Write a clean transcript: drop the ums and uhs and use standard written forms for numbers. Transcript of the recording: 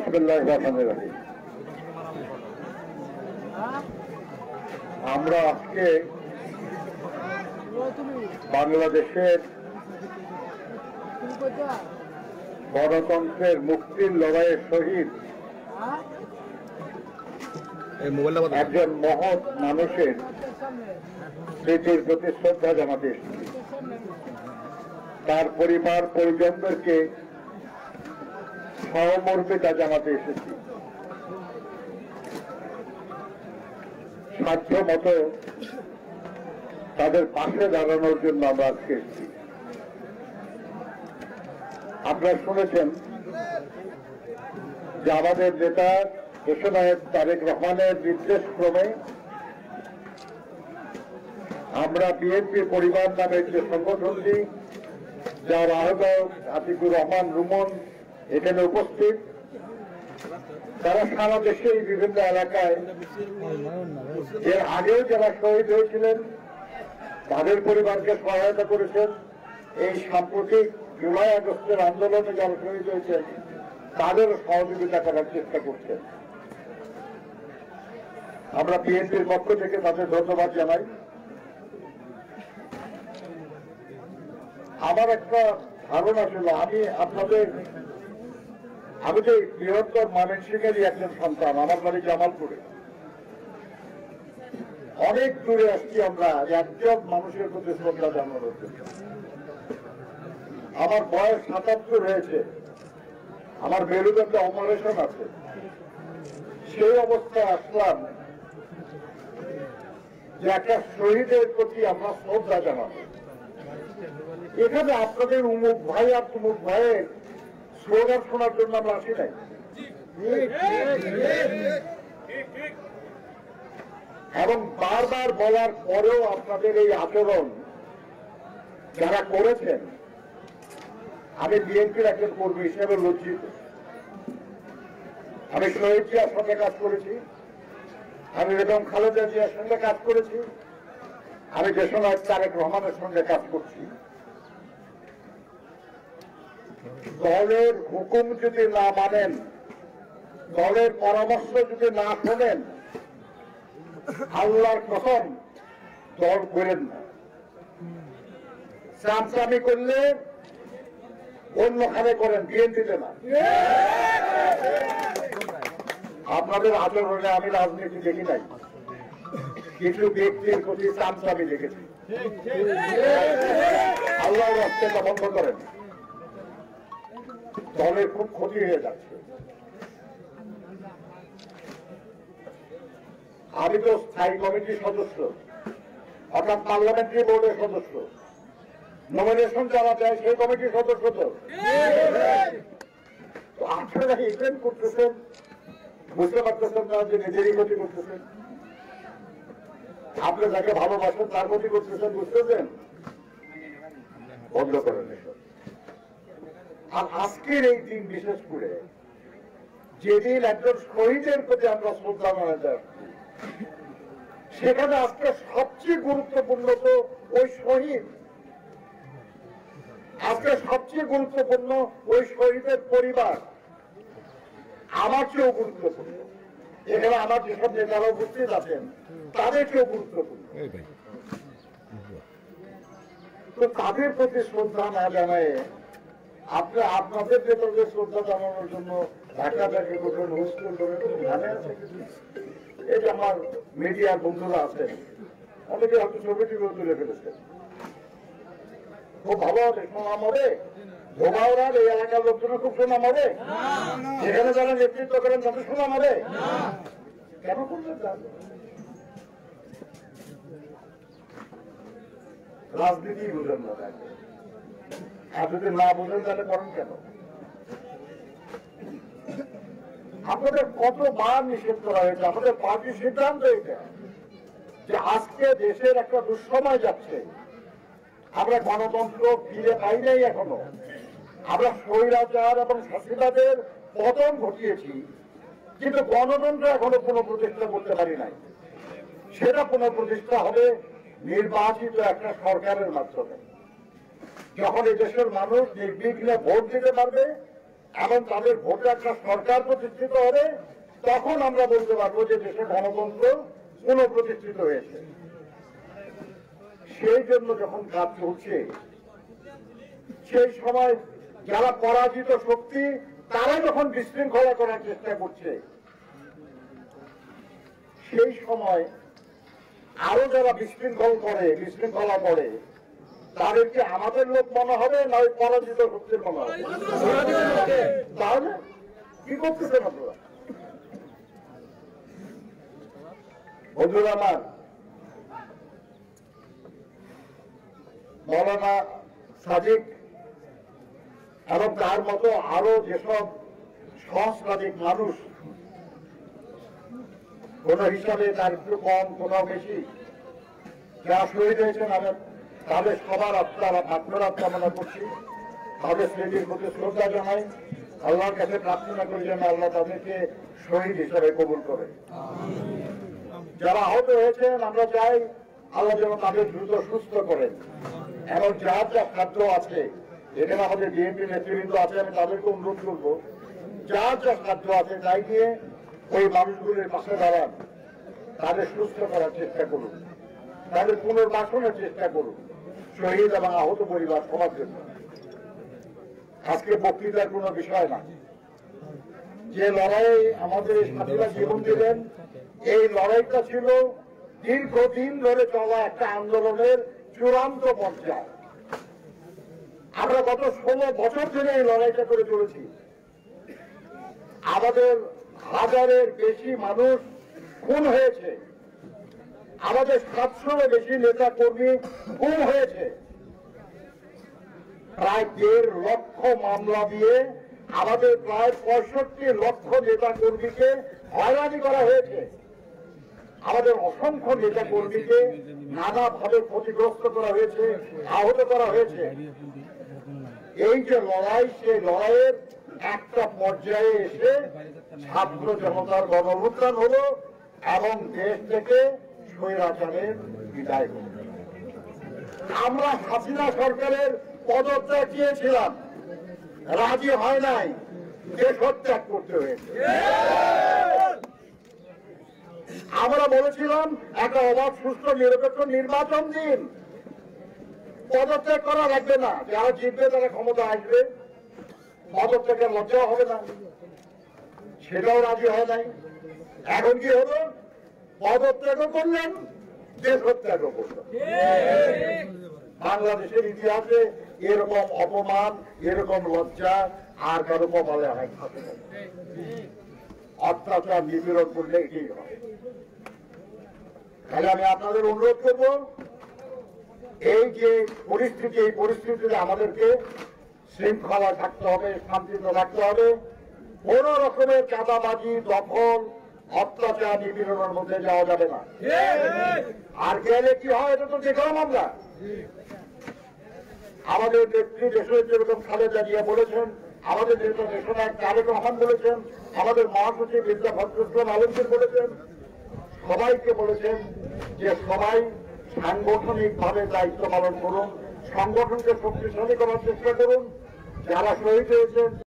বিসমিল্লাহির রহমানির রহিম। আমরা আজকে বাংলাদেশের গণতন্ত্রের মুক্তির লড়াইয়ের শহীদ একজন মহৎ মানুষের স্মৃতির প্রতি শ্রদ্ধা জানাতে এসেছি। তার পরিবার পরিজনদেরকে সহমর্মিতা জানাতে এসেছি। সাধ্য মতো তাদের পাশে দাঁড়ানোর জন্য আমরা আজকে এসেছি। আপনারা শুনেছেন যে আমাদের নেতা দেশনায়ক তারেক রহমানের নির্দেশ ক্রমে আমরা বিএনপি পরিবার নামের যে সংগঠনটি, যার আহ্বায়ক আতিকুর রহমান রুমন এখানে উপস্থিত, তারা সারা দেশে বিভিন্ন এলাকায় এর আগেও যারা শহীদ হয়েছিলেন তাদের পরিবারকে সহায়তা করেছেন। এই সাম্প্রতিক জুলাই আগস্টের আন্দোলনে যারা শহীদ হয়েছেন তাদের সহযোগিতা করার চেষ্টা করছেন। আমরা বিএনপির পক্ষ থেকে তাদের ধন্যবাদ জানাই। আমার একটা ধারণা ছিল, আমি যে বৃহত্তর ময়মনসিংহেরই একজন সন্তান, আমার বাড়ি জামালপুরে। অনেক দূরে আসছি আমরা একজন মানুষের প্রতি শ্রদ্ধা জানানোর জন্য। আমার বয়স ৭৭ হয়েছে, আমার মেরুদণ্ডে অপারেশন আছে। সেই অবস্থায় আসলাম যে একটা শহীদের প্রতি আমরা শ্রদ্ধা জানাবো। এখানে আপনাদের উমুক ভাই আর তুমুক ভাইয়ের স্লোগান শোনার জন্য আমরা আসি নাই। এবং বারবার বলার পরেও আপনাদের এই আচরণ যারা করেছেন, আমি বিএনপির একজন কর্মী হিসেবে লজ্জিত। আমি শহীদ জিয়ার সঙ্গে কাজ করেছি, আমি বেগম খালেদা জিয়ার সঙ্গে কাজ করেছি, আমি দেশনায়ক তারেক রহমানের সঙ্গে কাজ করছি। দলের হুকুম যদি না মানেন, দলের পরামর্শ যদি না শোনেন, আল্লাহর কসম দল করেন না। চামচামি করলে অন্যখানে করেন, বিএনপিতে না। আপনাদের আচরণে আমি রাজনীতি দেখি নাই, কিছু ব্যক্তির প্রতি চামচামি দেখেছি। আল্লাহর রাস্তাটা বন্ধ করেন, দলের খুব ক্ষতি হয়ে যাচ্ছে। আমি তো স্থায়ী কমিটির সদস্য, অর্থাৎ পার্লামেন্টারি বোর্ডের সদস্য। নমিনেশন যারা দেয় সেই কমিটির সদস্য। তো আপনারা ইভেন্ট করতেছেন, বুঝতে পারতেছেন না যে নিজেরই ক্ষতি করতেছেন। আপনি যাকে ভালোবাসেন তার ক্ষতি করতেছেন, বুঝতেছেন? বন্ধ করেন এসব। আর আজকের এই দিন বিশেষ করে, যেদিন একজন শহীদের প্রতি আমরা শ্রদ্ধা জানাতে, সেখানে আজকে সবচেয়ে গুরুত্বপূর্ণ তো ওই শহীদ। আজকে সবচেয়ে গুরুত্বপূর্ণ ওই শহীদের পরিবার, আমার চেয়েও গুরুত্বপূর্ণ। এখানে আমার যেসব নেতারা উপস্থিত আছেন তাদের চেয়েও গুরুত্বপূর্ণ। তো তাদের প্রতি শ্রদ্ধা না জানায় আপনাদের নেতাদের শ্রদ্ধা জানানোর জন্য ঢাকাটাকে করবেন, হোস্টেল করবেন, ধানে আছে। এই যে আমার মিডিয়ার বন্ধুরা আছেন, অনেকে হয়তো ছবিটিও তুলে ফেলেছেন। খুব ভালো হবে, সুনাম হবে। ধোবাওরার এই এলাকার লোকজনের খুব সুনাম হবে। সেখানে যারা নেতৃত্ব করেন তাদের সুনাম হবে। কেন করলেন? রাজনীতি বুঝেন না, আর যদি না বুঝেন তাহলে করেন কেন? আপনাদের কতবার নিষেধ করা হয়েছে, আমাদের পার্টির সিদ্ধান্ত এটা যে আজকে দেশের একটা দুঃসময় যাচ্ছে। আমরা গণতন্ত্র ফিরে পাই নাই এখনো। আমরা স্বৈরাচার এবং ফ্যাসিবাদের পতন ঘটিয়েছি, কিন্তু গণতন্ত্র এখনো পুনঃপ্রতিষ্ঠা করতে পারি নাই। সেটা পুনঃপ্রতিষ্ঠা হবে নির্বাচিত একটা সরকারের মাধ্যমে। যখন এই দেশের মানুষ নির্বিঘ্নে ভোট দিতে পারবে এবং তাদের ভোটে একটা সরকার প্রতিষ্ঠিত হবে, তখন আমরা বলতে পারবো যে দেশে গণতন্ত্র পুনঃপ্রতিষ্ঠিত হয়েছে। সেই জন্য যখন কাজ চলছে, সেই সময় যারা পরাজিত শক্তি তারা যখন বিশৃঙ্খলা করার চেষ্টা করছে, সেই সময় আরো যারা বিশৃঙ্খলা করে তাদেরকে আমাদের লোক মনে হবে না ওই পরাজিত শক্তির মনে হবে? তাহলে কি করতেছেন আপনারা? বন্ধুরা আমার, মৌলানা সাদিক এবং তার মতো আরো যেসব সহস্রাধিক মানুষ, কোন হিসাবে তার একটু কম কোথাও বেশি, যারা শহীদ হয়েছেন তাদের সবার আত্মারা ভাগ্যরাত কামনা করছি, তাদের স্মৃতির প্রতি শ্রদ্ধা জানাই, আল্লাহর কাছে প্রার্থনা করি যেন আল্লাহ তাদেরকে শহীদ হিসাবে কবুল করে। যারা আহত হয়েছেন আমরা চাই আল্লাহ যেন তাদের দ্রুত সুস্থ করেন, এবং যার যা খাদ্য আছে, এখানে আমাদের বিএনপি নেতৃবৃন্দ আছে, আমি তাদেরকে অনুরোধ করবো যার যা খাদ্য আছে তাই নিয়ে ওই মানুষগুলির পাশে দাঁড়ান, তাদের সুস্থ করার চেষ্টা করুন, তাদের পুনর্বাসনের চেষ্টা করুন, শহীদ এবং আহত পরিবার সবার জন্য। আজকে বক্তৃতার কোনো বিষয় না, যে লড়াই আমাদের সাথীরা জীবন দিলেন, এই লড়াইটা ছিল দীর্ঘদিন ধরে চলা একটা আন্দোলনের চূড়ান্ত পর্যায়ে। আমরা গত 16 বছর ধরে এই লড়াইটা করে চলেছি। আমাদের হাজারের বেশি মানুষ খুন হয়েছে, আমাদের 700-এর বেশি নেতা কর্মী খুন হয়েছে, প্রায় 1.5 লক্ষ মামলা দিয়ে আমাদের প্রায় 65 লক্ষ নেতা কর্মীকে হয়রানি করা হয়েছে, আমাদের অসংখ্য নেতা কর্মীকে নানাভাবে ক্ষতিগ্রস্ত করা হয়েছে, আহত করা হয়েছে। এই যে লড়াই, সেই লড়াইয়ের একটা পর্যায়ে এসে ছাত্র জনতার গণঅভ্যুত্থান হলো এবং দেশ থেকে স্বৈরাচারের বিদায় হল। আমরা হাসিনা সরকারের পদত্যাগ চেয়েছিলাম, রাজি হয় নাই, দেশত্যাগ করতে হয়েছে। আমরা বলেছিলাম একটা অবাধ সুষ্ঠ নিরপেক্ষ নির্বাচন দিন, পদত্যাগ করা লাগবে না, যারা জিতবে তারা ক্ষমতা আসবে, পদত্যাগের লজ্জা হবে না, সেটাও রাজি হয় নাই। এখন কি হলো? পদত্যাগও করলেন, দেশত্যাগও করলেন। বাংলাদেশের ইতিহাসে এরকম অপমান, এরকম লজ্জা আর কারো কপালে হয় থাকে না। অত্যাচার নিপীড়ন করলে এটাই হয়। তাহলে আমি আপনাদের অনুরোধ করব, এই যে পরিস্থিতি, এই পরিস্থিতিতে আমাদেরকে শৃঙ্খলা থাকতে হবে, শান্তিতে থাকতে হবে, কোন রকমের চাঁদাবাজি, দখল, অত্যাচার, নিপীড়নের মধ্যে যাওয়া যাবে না। আর গেলে কি হয় এটা তো দেখলাম আমরা। আমাদের নেত্রী দেশনেত্রী বেগম খালেদা জিয়া বলেছেন, আমাদের নেতা দেশনায়ক তারেক রহমান বলেছেন, আমাদের মহাসচিব মির্জা ফখরুল ইসলাম আলমগীর বলেছেন, সবাইকে বলেছেন যে সবাই সাংগঠনিকভাবে দায়িত্ব পালন করুন, সংগঠনকে শক্তিশালী করার চেষ্টা করুন, যারা শহীদ হয়েছেন